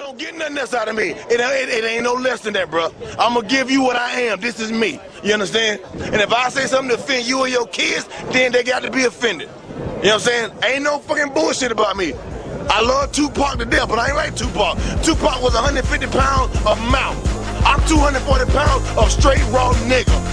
don't get nothing else out of me. It ain't no less than that, bro. I'm gonna give you what I am. This is me. You understand? And if I say something to offend you or your kids, then they got to be offended. You know what I'm saying? Ain't no fucking bullshit about me. I love Tupac to death, but I ain't like Tupac. Tupac was 150 pounds of mouth. I'm 240 pounds of straight raw nigga.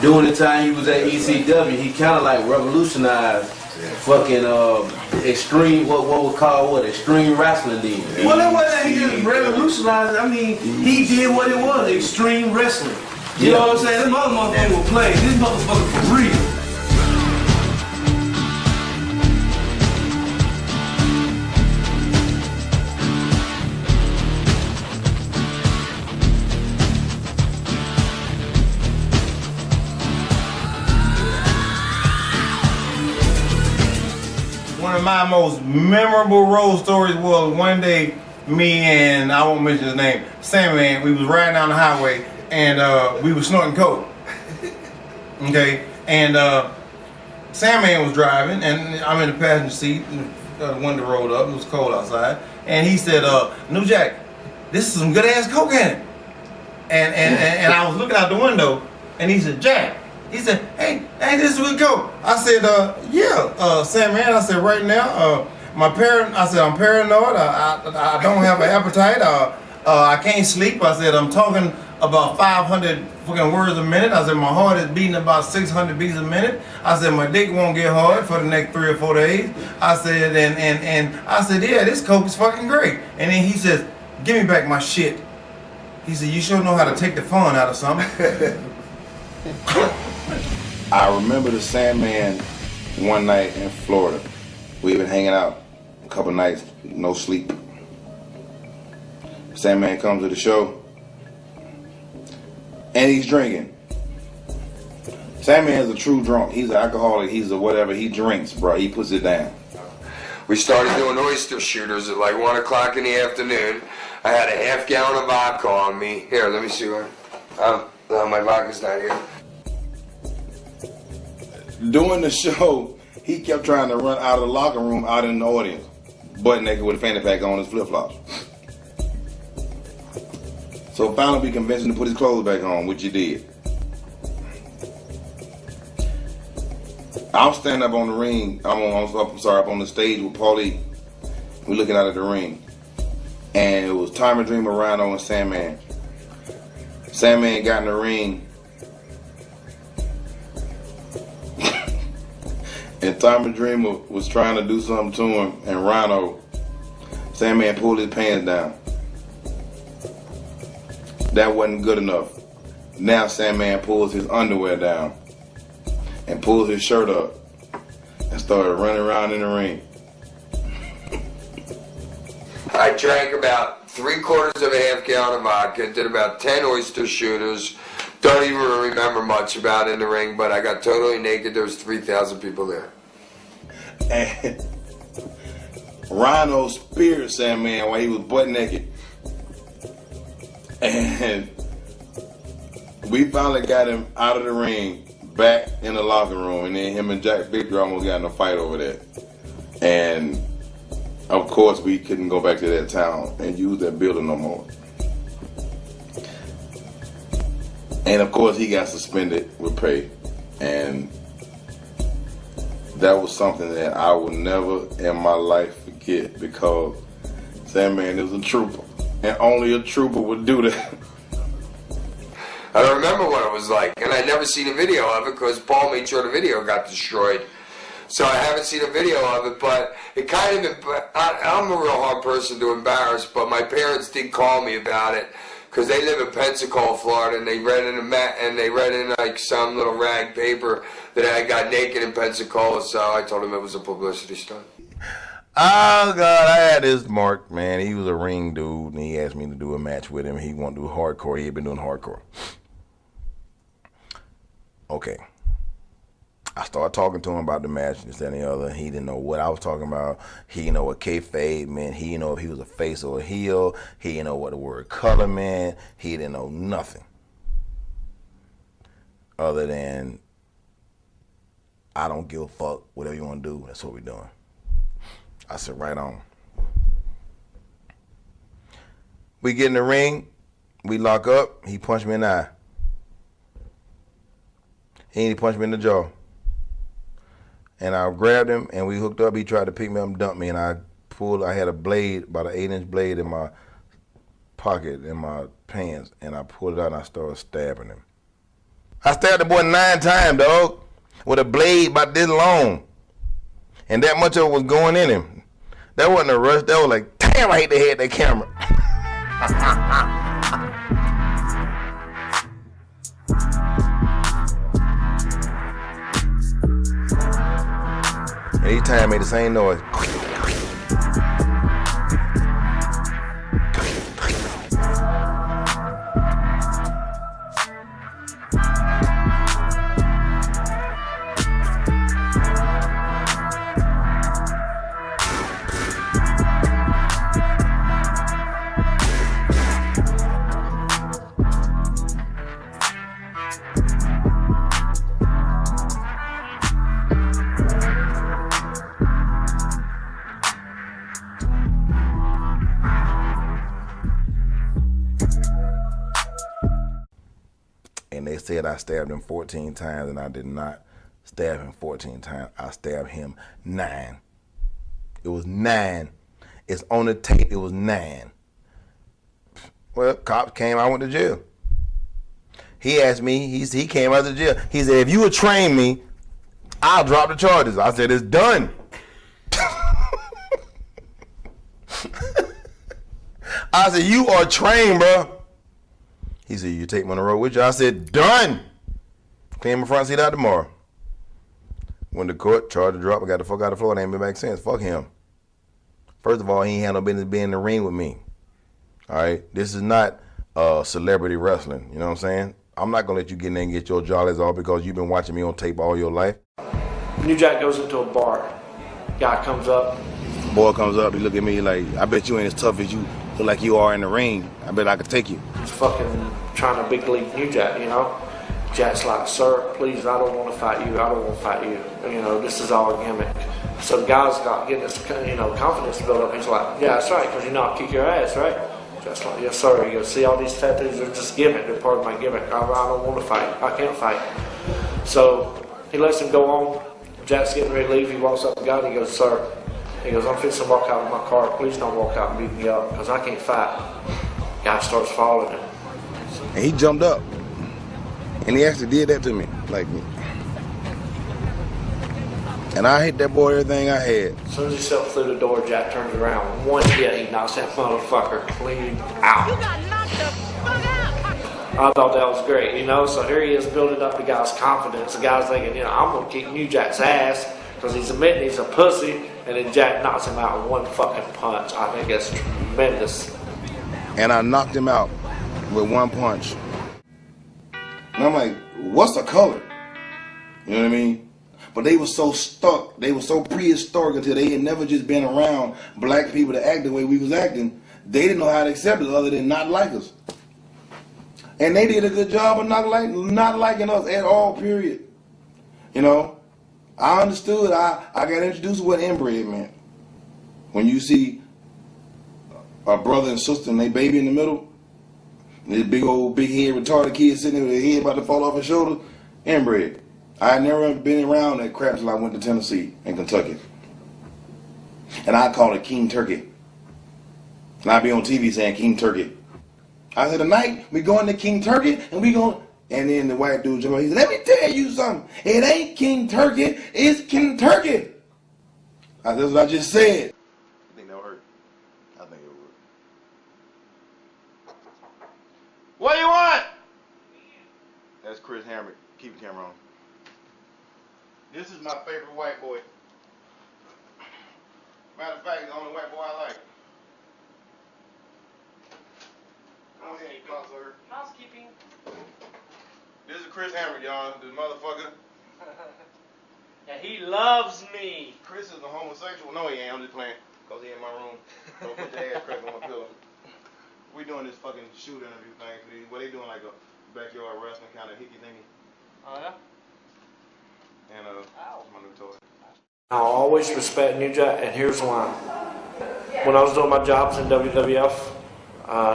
During the time he was at ECW, he kind of like revolutionized fucking extreme, what was called extreme wrestling then. Well, it wasn't he just revolutionized. I mean, he did what it was, extreme wrestling. You know what I'm saying? This motherfucker will play. This motherfucker for real. One of my most memorable road stories was one day, me and, I won't mention his name, Sandman, we was riding down the highway and we was snorting coke. Okay, and Sandman was driving and I'm in the passenger seat, and the window rolled up, it was cold outside, and he said, New Jack, this is some good ass coke in it. And I was looking out the window and he said, Jack, he said, hey, this is good coke. I said, yeah, Sandman, I said, right now, I'm paranoid, I don't have an appetite, I can't sleep. I said, I'm talking about 500 fucking words a minute. I said, my heart is beating about 600 beats a minute. I said, my dick won't get hard for the next 3 or 4 days. I said, and I said, yeah, this coke is fucking great. And then he says, give me back my shit. He said, you sure know how to take the fun out of something. I remember the Sandman one night in Florida. We've been hanging out a couple nights, no sleep. Sandman comes to the show, and he's drinking. Sandman is a true drunk. He's an alcoholic. He's a whatever. He drinks, bro. He puts it down. We started doing oyster shooters at like 1 o'clock in the afternoon. I had a half gallon of vodka on me. Here, let me see one. Oh, no, my vodka's not here. During the show, he kept trying to run out of the locker room out in the audience, butt naked with a fanny pack on his flip-flops. So finally we convinced him to put his clothes back on, which he did. I'm standing up on the ring, up on the stage with Paulie. We're looking out at the ring. And it was Tommy Dreamer, Rhino, and Sandman. Sandman got in the ring. And Tommy Dreamer was trying to do something to him, and Rhino, Sandman pulled his pants down. That wasn't good enough. Now Sandman pulls his underwear down and pulls his shirt up. and started running around in the ring. I drank about 3/4 of a half gallon of vodka, did about 10 oyster shooters. Don't even remember much about it in the ring, but I got totally naked. There was 3,000 people there. And Rhino speared Sandman while he was butt naked. And we finally got him out of the ring, back in the locker room, and then him and Jack Victor almost got in a fight over that. And of course, we couldn't go back to that town and use that building no more. And of course, he got suspended with pay. And that was something that I will never in my life forget, because Sandman is a trooper. And only a trooper would do that. I don't remember what it was like, and I never seen a video of it because Paul made sure the video got destroyed. So I haven't seen a video of it, but it kind of, I'm a real hard person to embarrass, but my parents did call me about it because they live in Pensacola, Florida, and they read in like some little rag paper that I got naked in Pensacola, so I told them it was a publicity stunt. Oh, God, I had this Mark, man. He was a ring dude, and he asked me to do a match with him. He wanted to do hardcore. He had been doing hardcore. Okay. I started talking to him about the match, this, that, and the other. He didn't know what I was talking about. He didn't know what kayfabe meant. He didn't know if he was a face or a heel. He didn't know what the word color meant. He didn't know nothing other than, I don't give a fuck. Whatever you want to do, that's what we're doing. I said, right on. We get in the ring. We lock up. He punched me in the eye. He punched me in the jaw. And I grabbed him, and we hooked up. He tried to pick me up and dump me, and I had a blade, about an 8-inch blade in my pocket, in my pants, and I pulled it out, and I started stabbing him. I stabbed the boy 9 times, dog, with a blade about this long. And that much of it was going in him. That wasn't a rush. That was like, damn, I hate to head that camera. And each time I made the same noise. And they said I stabbed him 14 times, and I did not stab him 14 times. I stabbed him 9. It was 9. It's on the tape. It was 9. Well, cops came. I went to jail. He asked me. He came out of jail. He said, if you would train me, I'll drop the charges. I said, it's done. I said, you are trained, bro. He said, you take me on the road with you? I said, done. Clean my front seat out tomorrow. Went to court, charged the drop. I got the fuck out of Florida. Ain't been back since. Fuck him. First of all, he ain't had no business being in the ring with me. All right? This is not celebrity wrestling. You know what I'm saying? I'm not going to let you get in there and get your jollies off because you've been watching me on tape all your life. New Jack goes into a bar. Guy comes up. Boy comes up, he look at me like, I bet you ain't as tough as you look like you are in the ring. I bet I could take you. He's fucking trying to big league New Jack, you know? Jack's like, sir, please, I don't want to fight you. I don't want to fight you. You know, this is all a gimmick. So the guy's not getting his, confidence to build up. He's like, yeah, that's right, because you know I'll kick your ass, right? Jack's like, yes, sir. He goes, see all these tattoos are just gimmick. They're part of my gimmick. I don't want to fight. I can't fight. So he lets him go on. Jack's getting ready to leave. He walks up to the guy and he goes, sir. He goes, I'm fixing to walk out of my car. Please don't walk out and beat me up because I can't fight. Guy starts following him. And he jumped up. And he actually did that to me. Like, and I hit that boy everything I had. As soon as he stepped through the door, Jack turns around. One hit, he knocks that motherfucker clean out. You got knocked the fuck out. I thought that was great, you know? So here he is building up the guy's confidence. The guy's thinking, I'm going to kick New Jack's ass because because he's admitting he's a pussy, and then Jack knocks him out in one fucking punch. I think that's tremendous. And I knocked him out with one punch. And I'm like, what's the color? You know what I mean? But they were so stuck, they were so prehistoric until they had never just been around black people to act the way we was acting. They didn't know how to accept it other than not like us. And they did a good job of not liking us at all, period. You know, I understood, I got introduced to what inbred meant. When you see a brother and sister and they baby in the middle, and this big head retarded kid sitting there with his head about to fall off his shoulder, inbred. I had never been around that crap till I went to Tennessee and Kentucky. And I call it King Turkey. And I'd be on TV saying King Turkey. I said, tonight we going to King Turkey and we going, and then the white dude jumped up, he said, let me tell you something. It ain't King Turkey, it's King Turkey. That's what I just said. I think that hurt. I think it would. What do you want? That's Chris Hammer. Keep the camera on. This is my favorite white boy. Matter of fact, he's the only white boy I like. Housekeeping. This is Chris Hammer, y'all. This motherfucker. And he loves me. Chris is a homosexual. No, he ain't. I'm just playing. Because he in my room. Don't put your ass crack on my pillow. We doing this fucking shoot interview thing. What they doing, like a backyard wrestling kind of hickey thingy. Oh, yeah? And, my new toy. I always respect New Jack, and here's why. When I was doing my jobs in WWF,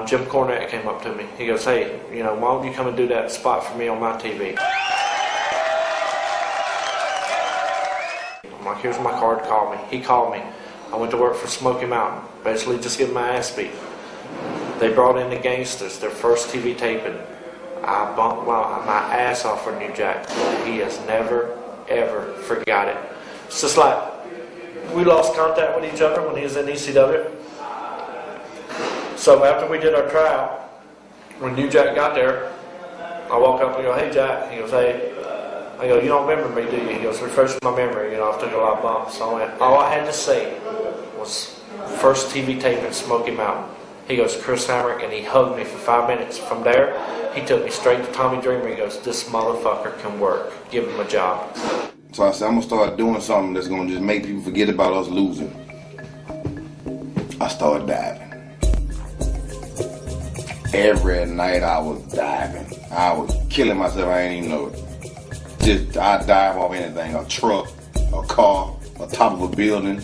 Jim Cornette came up to me. He goes, hey, you know, why don't you come and do that spot for me on my TV? I'm like, here's my card, call me. He called me. I went to work for Smoky Mountain, basically just getting my ass beat. They brought in the Gangstas, their first TV taping. I bumped my ass off for New Jack. He has never, ever forgot it. It's just like we lost contact with each other when he was in ECW. So after we did our tryout, when New Jack got there, I walk up and go, hey Jack. He goes, hey. I go, you don't remember me, do you? He goes, refresh my memory. You know, I've took a lot of bumps. So I went, all I had to say was first TV tape in Smoky Mountain. He goes, Chris Hamrick, and he hugged me for 5 minutes. From there, he took me straight to Tommy Dreamer. He goes, this motherfucker can work. Give him a job. So I said, I'm going to start doing something that's going to just make people forget about us losing. I started diving. Every night I was diving. I was killing myself, I ain't even know it. I dive off anything, a truck, a car, a top of a building,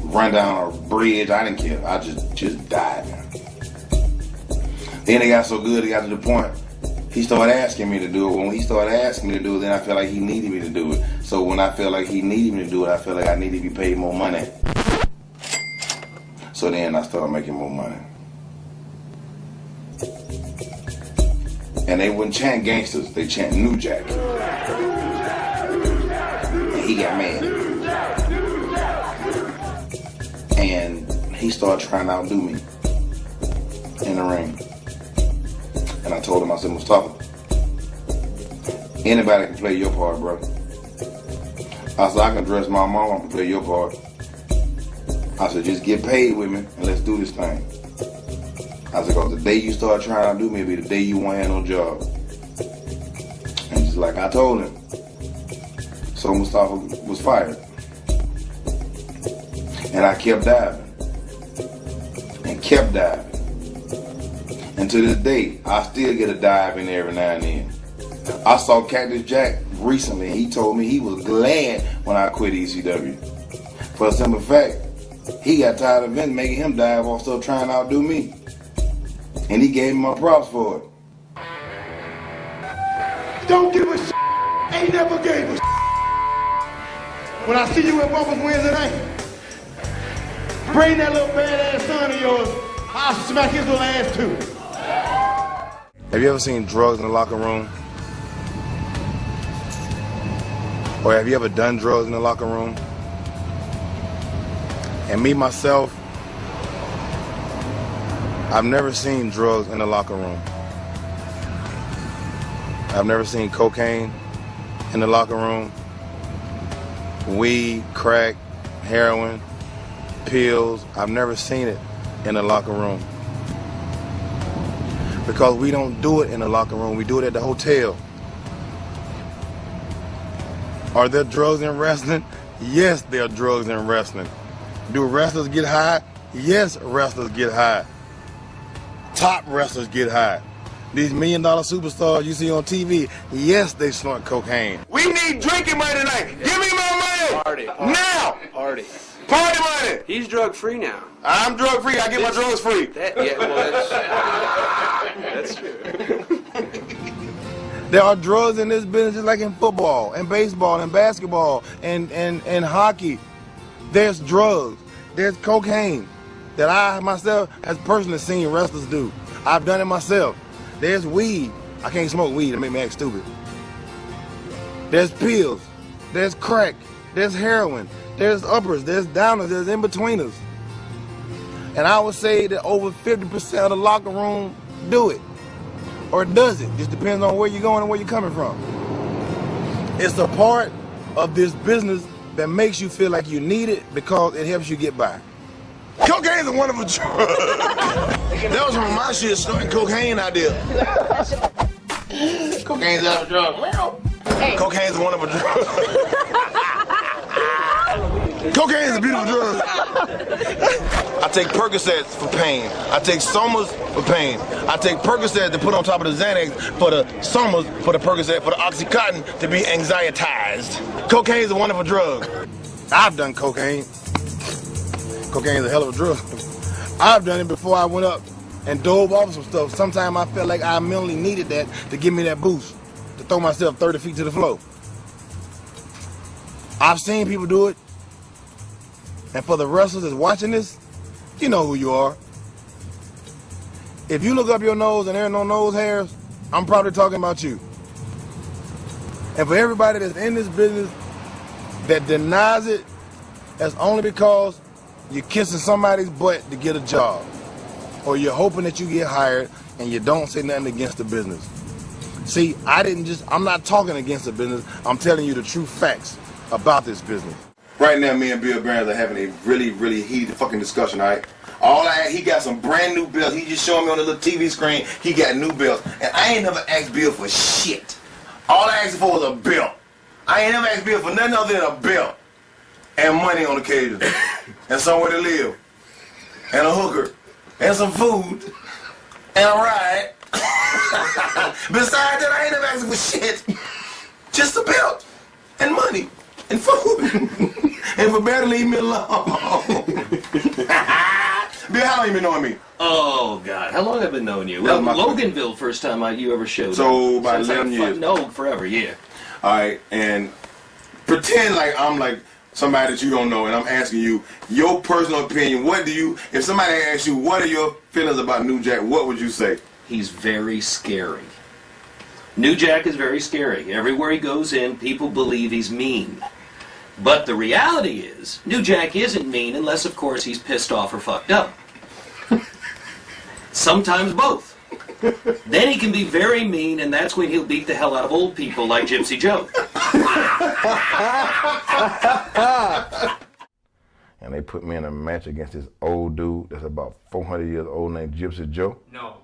run down a bridge, I didn't care. I just diving. Then it got so good, it got to the point, he started asking me to do it. When he started asking me to do it, then I felt like he needed me to do it. So when I felt like he needed me to do it, I felt like I needed to be paid more money. So then I started making more money. And they wouldn't chant gangsters, they chant New Jack. And he got mad. And he started trying to outdo me in the ring. And I told him, I said, Mustafa, anybody can play your part, bro. I said, I can dress my mom, I can play your part. I said, just get paid with me and let's do this thing. I said, because the day you start trying to outdo me, it'll be the day you won't have no job. And just like I told him. So Mustafa was fired. And I kept diving. And kept diving. And to this day, I still get a dive in every now and then. I saw Cactus Jack recently, and he told me he was glad when I quit ECW. For a simple fact, he got tired of Vince making him dive off stuff trying to outdo me. And he gave me my props for it. Don't give a shit. Ain't never gave a shit. When I see you at Bumpers Wednesday night, bring that little badass son of yours. I'll smack his little ass too. Have you ever seen drugs in the locker room? Or have you ever done drugs in the locker room? And me, myself, I've never seen drugs in the locker room. I've never seen cocaine in the locker room. weed, crack, heroin, pills. I've never seen it in the locker room. Because we don't do it in the locker room, we do it at the hotel. Are there drugs in wrestling? Yes, there are drugs in wrestling. Do wrestlers get high? Yes, wrestlers get high. Top wrestlers get high. These $1 million superstars you see on TV, yes, they snort cocaine. We need drinking money tonight. Give me my money. Party. Now. Party. Party money. He's drug free now. I'm drug free. I get my drugs free. That's true. There are drugs in this business just like in football and baseball and basketball and hockey. There's drugs. There's cocaine that I myself has personally seen wrestlers do. I've done it myself. There's weed. I can't smoke weed. It make me act stupid. There's pills. There's crack. There's heroin. There's uppers. There's downers. There's in-betweeners. And I would say that over 50% of the locker room do it. Or does it? Just depends on where you're going and where you're coming from. It's a part of this business that makes you feel like you need it because it helps you get by. Cocaine is a wonderful drug. That was one of my shit, snorting cocaine out there. Cocaine's a drug. Cocaine's a wonderful drug. Cocaine is a beautiful drug. I take Percocets for pain. I take Somas for pain. I take Percocet to put on top of the Xanax for the Somas, for the Percocet, for the Oxycontin to be anxietized. Cocaine is a wonderful drug. I've done cocaine. Cocaine is a hell of a drug. I've done it before I went up and dove off some stuff. Sometimes I felt like I mentally needed that to give me that boost, to throw myself 30 feet to the floor. I've seen people do it. And for the wrestlers that's watching this, you know who you are. If you look up your nose and there are no nose hairs, I'm probably talking about you. And for everybody that's in this business that denies it, that's only because you're kissing somebody's butt to get a job. Or you're hoping that you get hired and you don't say nothing against the business. See, I'm not talking against the business, I'm telling you the true facts about this business. Right now, me and Bill Grams are having a really, really heated fucking discussion, all right? He got some brand new belts. He just showing me on the little TV screen, he got new belts. And I ain't never asked Bill for shit. All I asked for was a belt. I ain't never asked Bill for nothing other than a belt. And money on occasion. And somewhere to live. And a hooker. And some food. And a ride. Besides that, I ain't never asked for shit. Just a belt. And money. And food. And for better leave me alone. Bill, how long you been knowing me? Oh, God. How long have I been knowing you? Well, Loganville, first time you ever showed up. So, about 11 years. No, forever, yeah. All right, and pretend like I'm like somebody that you don't know, and I'm asking you your personal opinion. If somebody asks you, what are your feelings about New Jack, what would you say? He's very scary. New Jack is very scary. Everywhere he goes in, people believe he's mean. But the reality is, New Jack isn't mean unless, of course, he's pissed off or fucked up. Sometimes both. Then he can be very mean, and that's when he'll beat the hell out of old people like Gypsy Joe. And they put me in a match against this old dude that's about 400 years old named Gypsy Joe. No.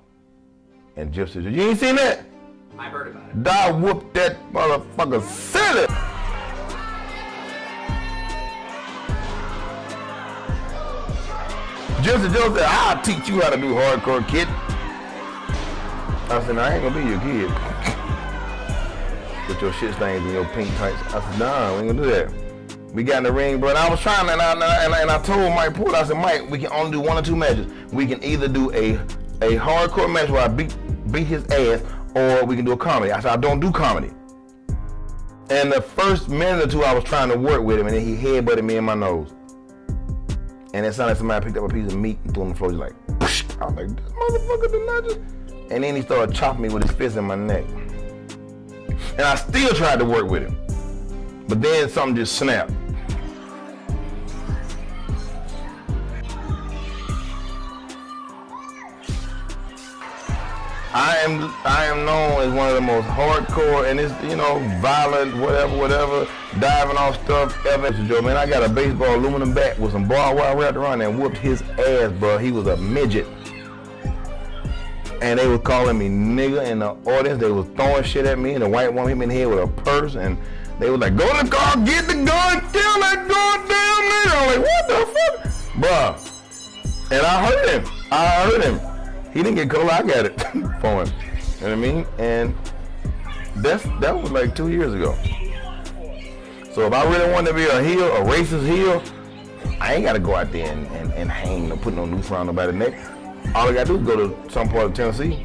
And Gypsy Joe, you ain't seen that? I heard about it. I whooped that motherfucker silly. Gypsy Joe said, I'll teach you how to do hardcore, kid. I said, I ain't gonna be your kid. With your shit stains and your pink tights. I said, nah, we ain't gonna do that. We got in the ring, bro, and I was trying, and I told Mike Porter, I said, Mike, we can only do 1 or 2 matches. We can either do a hardcore match where I beat his ass, or we can do a comedy. I said, I don't do comedy. And the first minute or 2, I was trying to work with him, and then he headbutted me in my nose. And it sounded like somebody picked up a piece of meat and threw it on the floor. He's like, psh. I was like, this motherfucker did not just... And then he started chopping me with his fist in my neck. And I still tried to work with him. But then something just snapped. I am known as one of the most hardcore and it's violent, whatever, diving off stuff ever. Joe, man, I got a baseball aluminum bat with some barbed wire wrapped around and whooped his ass, bro. He was a midget. And they was calling me nigga in the audience. They was throwing shit at me, and the white woman hit me in the head with a purse, and they was like, go to the car, get the gun, kill that goddamn nigga. I'm like, what the fuck? Bruh. And I heard him. He didn't get cold, I got it for him. You know what I mean? And that was like 2 years ago. So if I really want to be a heel, a racist heel, I ain't got to go out there and hang or put no noose around nobody's neck. All I gotta do is go to some part of Tennessee,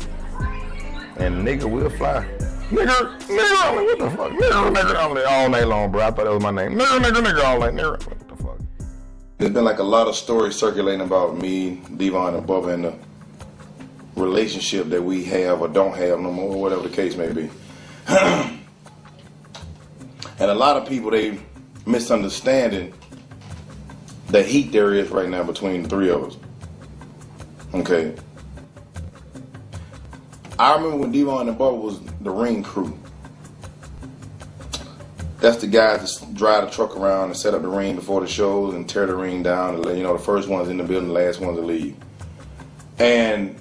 and nigga will fly. Nigga, I'm like, what the fuck? Nigga, I'm like, all night long, bro. I thought that was my name. Nigga, all night, nigga. What the fuck? There's been like a lot of stories circulating about me, Devon, and Bubba, and the relationship that we have or don't have no more, whatever the case may be. And a lot of people, they misunderstanding the heat there is right now between the three of us. Okay. I remember when Devon and Bubba was the ring crew. That's the guys that drive the truck around and set up the ring before the shows and tear the ring down. And, the first one's in the building, the last one's to leave. And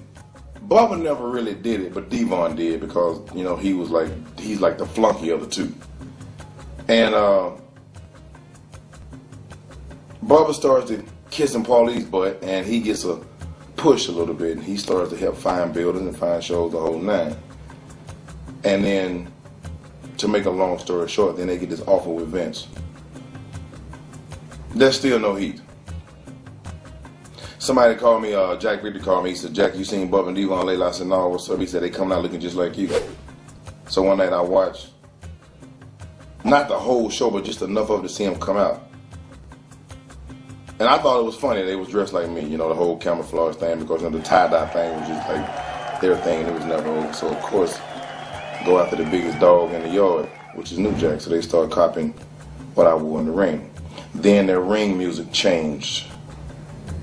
Bubba never really did it, but Devon did because, he's like the flunky of the two. And Bubba starts to kissing Paulie's butt, and he gets a push a little bit, and he starts to help find buildings and find shows, the whole nine. And then, to make a long story short, then they get this offer with Vince. There's still no heat. Somebody called me, Jack Victor called me, he said, Jack, you seen Bubba and Devon lately? I said, no, what's up? He said, they coming out looking just like you. So one night I watched, not the whole show, but just enough of it to see them come out. And I thought it was funny they was dressed like me, the whole camouflage thing, because the tie-dye thing was just like their thing, and it was never over. So, of course, go after the biggest dog in the yard, which is New Jack. So they started copying what I wore in the ring. Then their ring music changed.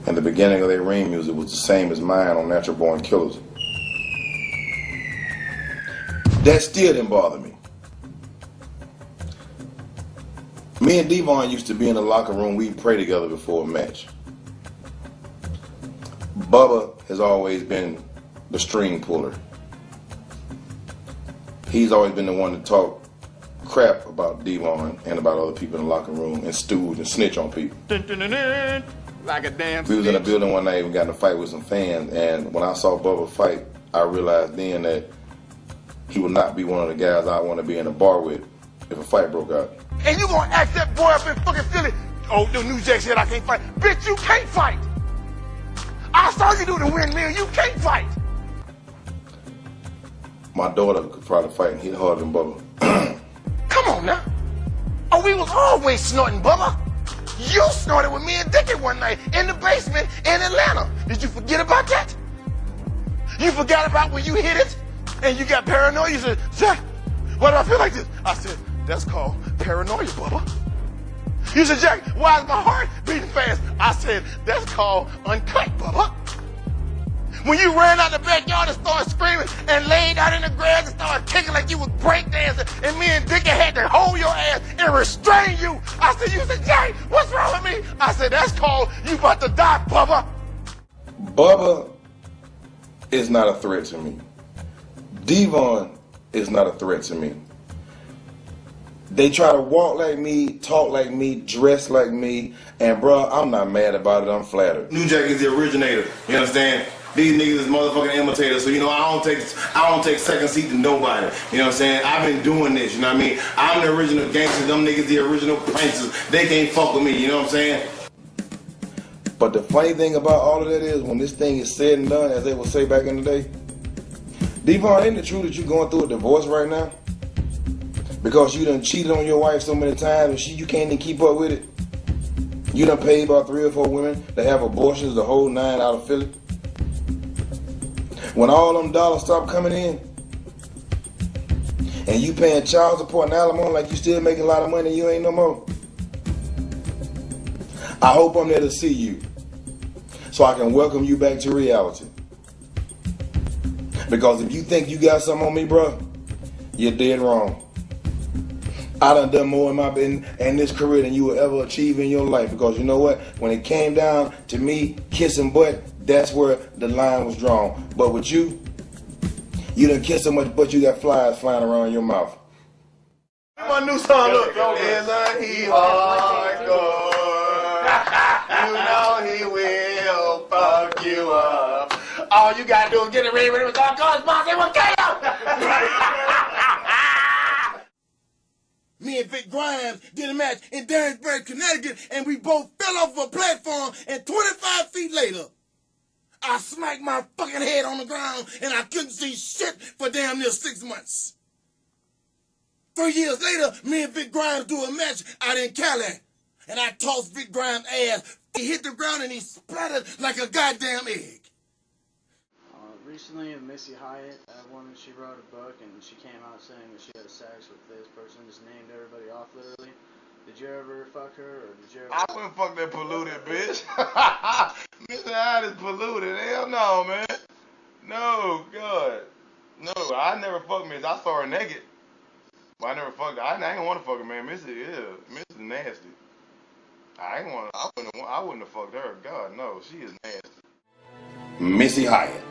And the beginning of their ring music was the same as mine on Natural Born Killers. That still didn't bother me. Me and Devon used to be in the locker room, we'd pray together before a match. Bubba has always been the string puller. He's always been the one to talk crap about Devon and about other people in the locker room and stooge and snitch on people. Like a damn We was in a building one night and we got in a fight with some fans, and when I saw Bubba fight, I realized then that he would not be one of the guys I want to be in a bar with if a fight broke out. And you gonna ask that boy up in fucking Philly, oh, the New Jack said I can't fight. Bitch, you can't fight. I saw you do the windmill, you can't fight. My daughter could probably fight and hit harder than Bubba. Come on now. Oh, we was always snorting, Bubba. You snorted with me and Dickie one night in the basement in Atlanta. Did you forget about that? You forgot about when you hit it and you got paranoid? You said, Jack, why do I feel like this? I said, that's called paranoia, Bubba. You said, Jack, why is my heart beating fast? I said, that's called uncut, Bubba. When you ran out the backyard and started screaming and laid out in the grass and started kicking like you was breakdancing, and me and Dickie had to hold your ass and restrain you. I said, you said, Jack, what's wrong with me? I said, that's called you about to die, Bubba. Bubba is not a threat to me. Devon is not a threat to me. They try to walk like me, talk like me, dress like me, and bro, I'm not mad about it, I'm flattered. New Jack is the originator, you understand? These niggas is motherfucking imitators, so I don't take second seat to nobody. You know what I'm saying? I've been doing this, you know what I mean? I'm the original gangster, them niggas the original princes. They can't fuck with me, you know what I'm saying? But the funny thing about all of that is when this thing is said and done, as they would say back in the day, Devon, ain't it true that you're going through a divorce right now? Because you done cheated on your wife so many times and you can't even keep up with it? You done paid about 3 or 4 women to have abortions, the whole 9 out of Philly? When all them dollars stop coming in, and you paying child support and alimony like you still making a lot of money and you ain't no more, I hope I'm there to see you so I can welcome you back to reality. Because if you think you got something on me, bro, you're dead wrong. I done more in this career than you will ever achieve in your life. Because you know what? When it came down to me kissing butt, that's where the line was drawn. But with you done kiss so much butt you got flies flying around your mouth. My new song, look. Isn't he hardcore? You know he will fuck you up. All you gotta do is get it ready when it was all cause boss, it will kill you. Me and Vic Grimes did a match in Darrensburg, Connecticut, and we both fell off a platform, and 25 feet later, I smacked my fucking head on the ground, and I couldn't see shit for damn near 6 months. 3 years later, me and Vic Grimes do a match out in Cali, and I tossed Vic Grimes' ass. He hit the ground, and he splattered like a goddamn egg. Recently, Missy Hyatt, that woman, she wrote a book and she came out saying that she had sex with this person, just named everybody off literally. Did you ever fuck her, or did you ever? I wouldn't fuck that polluted bitch. Missy Hyatt is polluted. Hell no, man. No, God. No, I never fucked Miss. I saw her naked. But I never fucked her. I ain't want to fuck her, man. Missy is nasty. I wouldn't have fucked her. God, no, she is nasty. Missy Hyatt.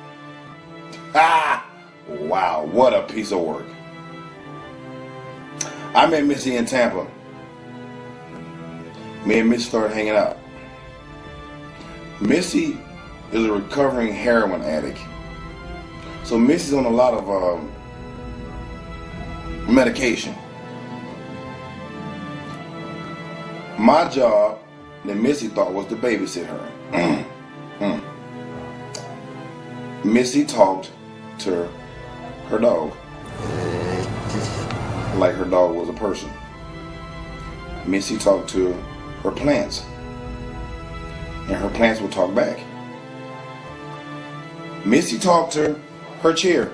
Ah! Wow, what a piece of work. I met Missy in Tampa. Me and Missy started hanging out. Missy is a recovering heroin addict. So Missy's on a lot of medication. My job, that Missy thought, was to babysit her. Missy talked to her dog like her dog was a person. Missy talked to her plants, and her plants would talk back. Missy talked to her chair,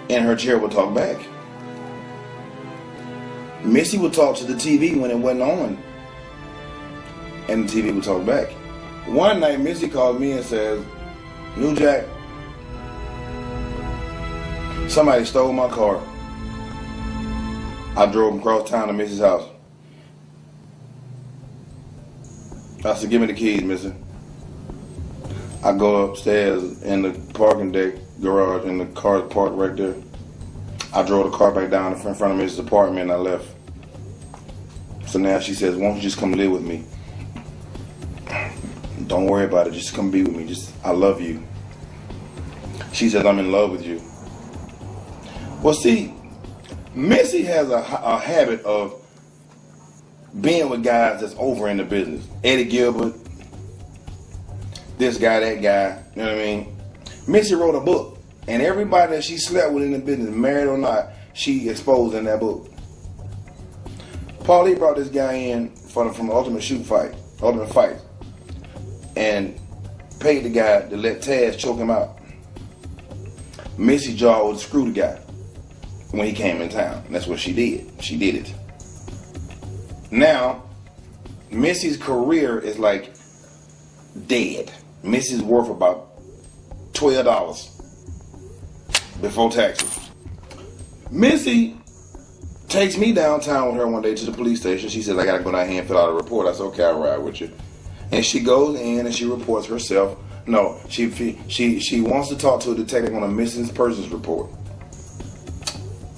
and her chair would talk back. Missy would talk to the TV when it wasn't on, and the TV would talk back. One night, Missy called me and says, "New Jack, somebody stole my car." I drove across town to Missy's house. I said, "Give me the keys, Missy." I go upstairs in the parking deck garage, and the car's parked right there. I drove the car back down in front of Missy's apartment, and I left. So now she says, "Won't you just come live with me? Don't worry about it. Just come be with me. I love you." She says, "I'm in love with you." Well, see, Missy has a habit of being with guys that's over in the business. Eddie Gilbert, this guy, that guy, you know what I mean? Missy wrote a book, and everybody that she slept with in the business, married or not, she exposed in that book. Paulie brought this guy in from Ultimate Fight, and paid the guy to let Taz choke him out. Missy jaw would screw the guy when he came in town. And that's what she did. She did it. Now, Missy's career is like dead. Missy's worth about $12 before taxes. Missy takes me downtown with her one day to the police station. She says, "I gotta go down here and fill out a report." I said, "Okay, I'll ride with you." And she goes in and she reports herself. No, she wants to talk to a detective on a missing persons report.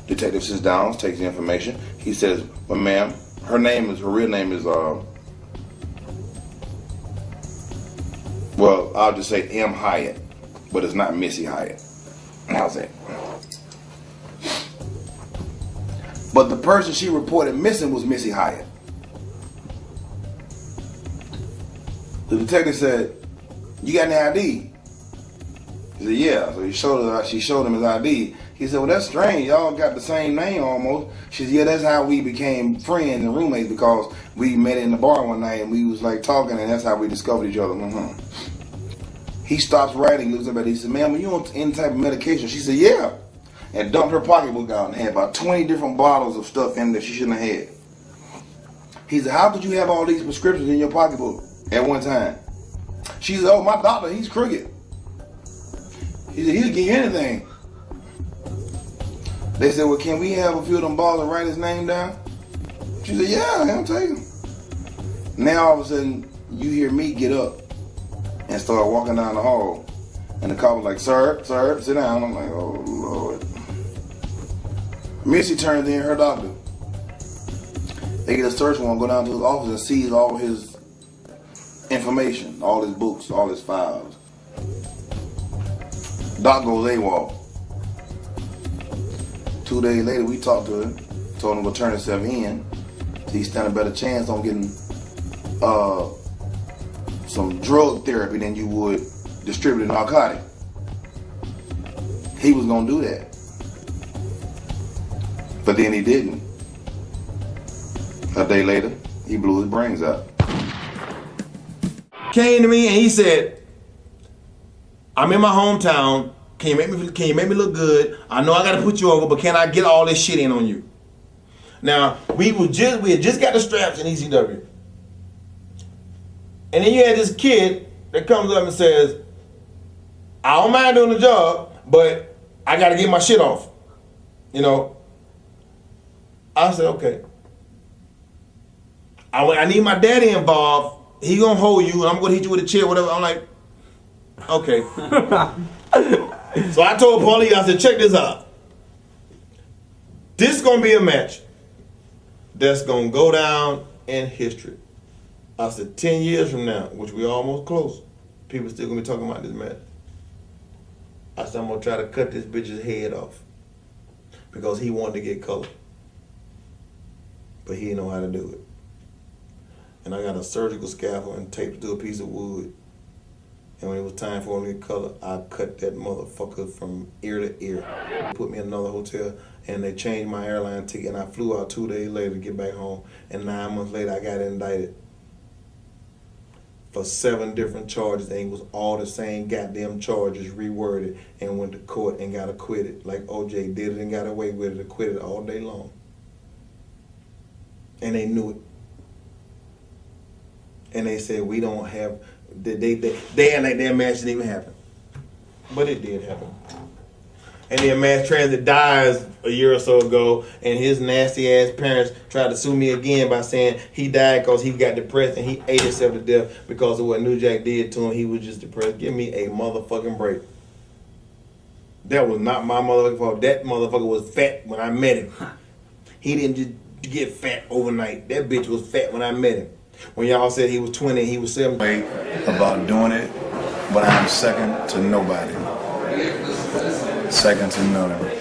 Detective sits down, takes the information. He says, "Well, ma'am, her real name is, well, I'll just say M. Hyatt, but it's not Missy Hyatt." And I was like, but the person she reported missing was Missy Hyatt. The detective said, "You got any ID?" He said, "Yeah." So she showed him his ID. He said, "Well, that's strange. Y'all got the same name almost." She said, "Yeah, that's how we became friends and roommates, because we met in the bar one night and we was like talking, and that's how we discovered each other." He stops writing, looks up at it. He said, "Ma'am, are you on any type of medication?" She said, "Yeah." And dumped her pocketbook out and had about 20 different bottles of stuff in there she shouldn't have had. He said, "How could you have all these prescriptions in your pocketbook at one time?" She said, "Oh, my doctor, he's crooked." He said, he'll give you anything. They said, well, can we have a few of them balls and write his name down? She said, yeah, I'll take him. Now all of a sudden, you hear me get up and start walking down the hall. And the cop was like, sir, sit down. I'm like, oh, Lord. Missy turns in her doctor. They get a search warrant, go down to his office and seize all his information, all his books, all his files. Doc goes AWOL. 2 days later, we talked to him, told him to turn himself in. So he stand a better chance on getting some drug therapy than you would distribute a narcotic. He was gonna do that. But then he didn't. A day later, he blew his brains out. Came to me and he said, I'm in my hometown. Can you make me look good? I know I gotta put you over, but can I get all this shit in on you? Now, we had just got the straps in ECW. And then you had this kid that comes up and says, I don't mind doing the job, but I gotta get my shit off. You know? I said, okay. I need my daddy involved. He gonna hold you, and I'm gonna hit you with a chair, whatever. I'm like, okay. So I told Paulie, I said, check this out. This is gonna be a match that's gonna go down in history. I said, 10 years from now, which we almost close, people still gonna be talking about this match. I said, I'm gonna try to cut this bitch's head off because he wanted to get color, but he didn't know how to do it. And I got a surgical scalpel and taped to a piece of wood. And when it was time for him to get color, I cut that motherfucker from ear to ear. They put me in another hotel and they changed my airline ticket and I flew out 2 days later to get back home. And 9 months later, I got indicted for 7 different charges, and it was all the same goddamn charges reworded, and went to court and got acquitted. Like OJ did it and got away with it, acquitted all day long. And they knew it. And they said, we don't have, they like their match didn't even happen. But it did happen. And then Mass Transit dies a year or so ago, and his nasty ass parents tried to sue me again by saying he died because he got depressed and he ate himself to death because of what New Jack did to him. He was just depressed. Give me a motherfucking break. That was not my motherfucking fault. That motherfucker was fat when I met him. He didn't just get fat overnight. That bitch was fat when I met him. When y'all said he was 20 and he was 7. About doing it, but I'm second to nobody. Second to none.